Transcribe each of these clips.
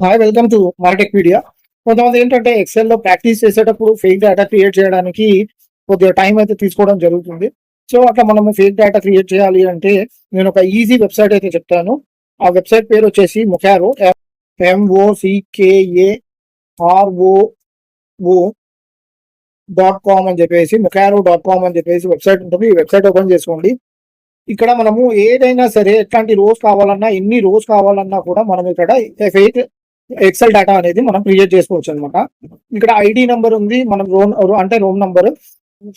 Hi, welcome to Martech media. కొంతమంది ఏంటంటే XL లో ప్రాక్టీస్ చేసేటప్పుడు ఫేక్ డేటా క్రియేట్ చేయడానికి కొద్దిగా టైం అయితే తీసుకోవడం జరుగుతుంది. సో అట్లా మనము ఫేక్ డేటా క్రియేట్ చేయాలి అంటే నేను ఒక ఈజీ వెబ్సైట్ అయితే చెప్తాను. ఆ వెబ్సైట్ పేరు వచ్చేసి మొకారో, MOCARO.com అని చెప్పేసి మొకారో.com అని చెప్పేసి వెబ్సైట్ ఉంటుంది. ఈ వెబ్సైట్ ఓపెన్ చేసుకోండి. ఇక్కడ మనము ఏదైనా సరే ఎట్లాంటి రోస్ కావాలన్నా, ఎన్ని రోస్ కావాలన్నా కూడా మనం ఇక్కడ ఫేక్ ఎక్సెల్ డేటా అనేది మనం క్రియేట్ చేసుకోవచ్చు అనమాట. ఇక్కడ ఐడి నంబర్ ఉంది, మనం Rome number,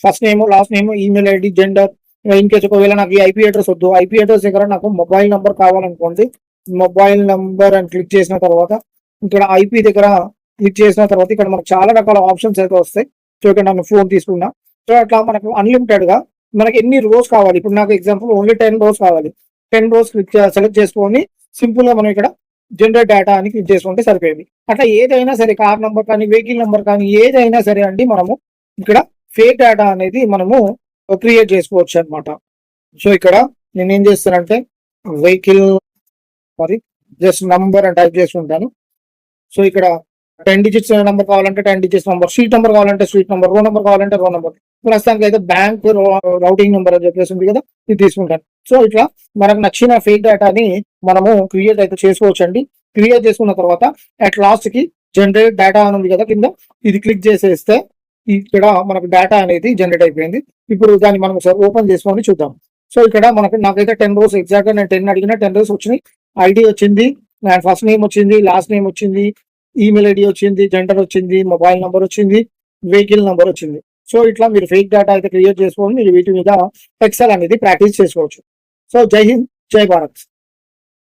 first name, last name, email ID, gender. In case ఒకవేళ నాకు ఐపీ అడ్రస్ వద్దు, ఐపీ అడ్రస్ దగ్గర నాకు మొబైల్ నంబర్ కావాలనుకోండి, మొబైల్ నంబర్ అని క్లిక్ చేసిన తర్వాత ఇక్కడ ఐపీ దగ్గర క్లిక్ చేసిన తర్వాత ఇక్కడ మనకు చాలా రకాల ఆప్షన్స్ అయితే వస్తాయి. సో ఇక్కడ నేను ఫోన్ తీసుకున్నా. సో అట్లా మనకు అన్లిమిటెడ్ గా మనకి ఎన్ని రోస్ కావాలి, ఇప్పుడు నాకు ఎగ్జాంపుల్ ఓన్లీ 10 రోస్ కావాలి. 10 రోస్ సెలెక్ట్ చేసుకొని సింపుల్ గా మనం ఇక్కడ జనరేట్ డేటా అని క్లిక్ చేసుకుంటే సరిపోయింది. అట్లా ఏదైనా సరే, కార్ నంబర్ కానీ, వెహికల్ నంబర్ కానీ, ఏదైనా సరే అండి, మనము ఇక్కడ ఫేక్ డేటా అనేది మనము క్రియేట్ చేసుకోవచ్చు అనమాట. సో ఇక్కడ నేను ఏం చేస్తానంటే వెహికల్ జస్ట్ నంబర్ అని టైప్ చేసుకుంటాను. సో ఇక్కడ 10 డిజిట్స్ నెంబర్ కావాలంటే 10 డిజిట్స్ నెంబర్, స్ట్రీట్ నెంబర్ కావాలంటే స్ట్రీట్ నెంబర్, రో నెంబర్ కావాలంటే రో నెంబర్, ప్రస్తుతానికి అయితే బ్యాంక్ రౌటింగ్ నెంబర్ అని చెప్పేసి ఉంది కదా, ఇది తీసుకుంటాను. సో ఇట్లా మనకు నచ్చిన ఫేక్ డేటాని మనము క్రియేట్ అయితే చేసుకోవచ్చు అండి. క్రియేట్ చేసుకున్న తర్వాత అట్ లాస్ట్ కి జనరేట్ డేటా అని ఉంది కదా కింద, ఇది క్లిక్ చేసేస్తే ఇక్కడ మనకు డేటా అనేది జనరేట్ అయిపోయింది. ఇప్పుడు దాన్ని మనం ఒకసారి ఓపెన్ చేసుకొని చూద్దాం. సో ఇక్కడ నాకైతే 10 రోస్ ఎగ్జాక్ట్ గా నేను 10 అడిగిన 10 రోస్ వచ్చినాయి. ఐడి వచ్చింది, ఫస్ట్ నేమ్ వచ్చింది, లాస్ట్ నేమ్ వచ్చింది, ఈమెయిల్ ఐడి వచ్చింది, జెండర్ వచ్చింది, మొబైల్ నంబర్ వచ్చింది, వెహికల్ నంబర్ వచ్చింది. సో ఇట్లా మీరు ఫేక్ డేటా అయితే క్రియేట్ చేసుకొని మీరు వీటి మీద ఎక్సెల్ అనేది ప్రాక్టీస్ చేసుకోవచ్చు. సో జై హింద్, జై భారత్.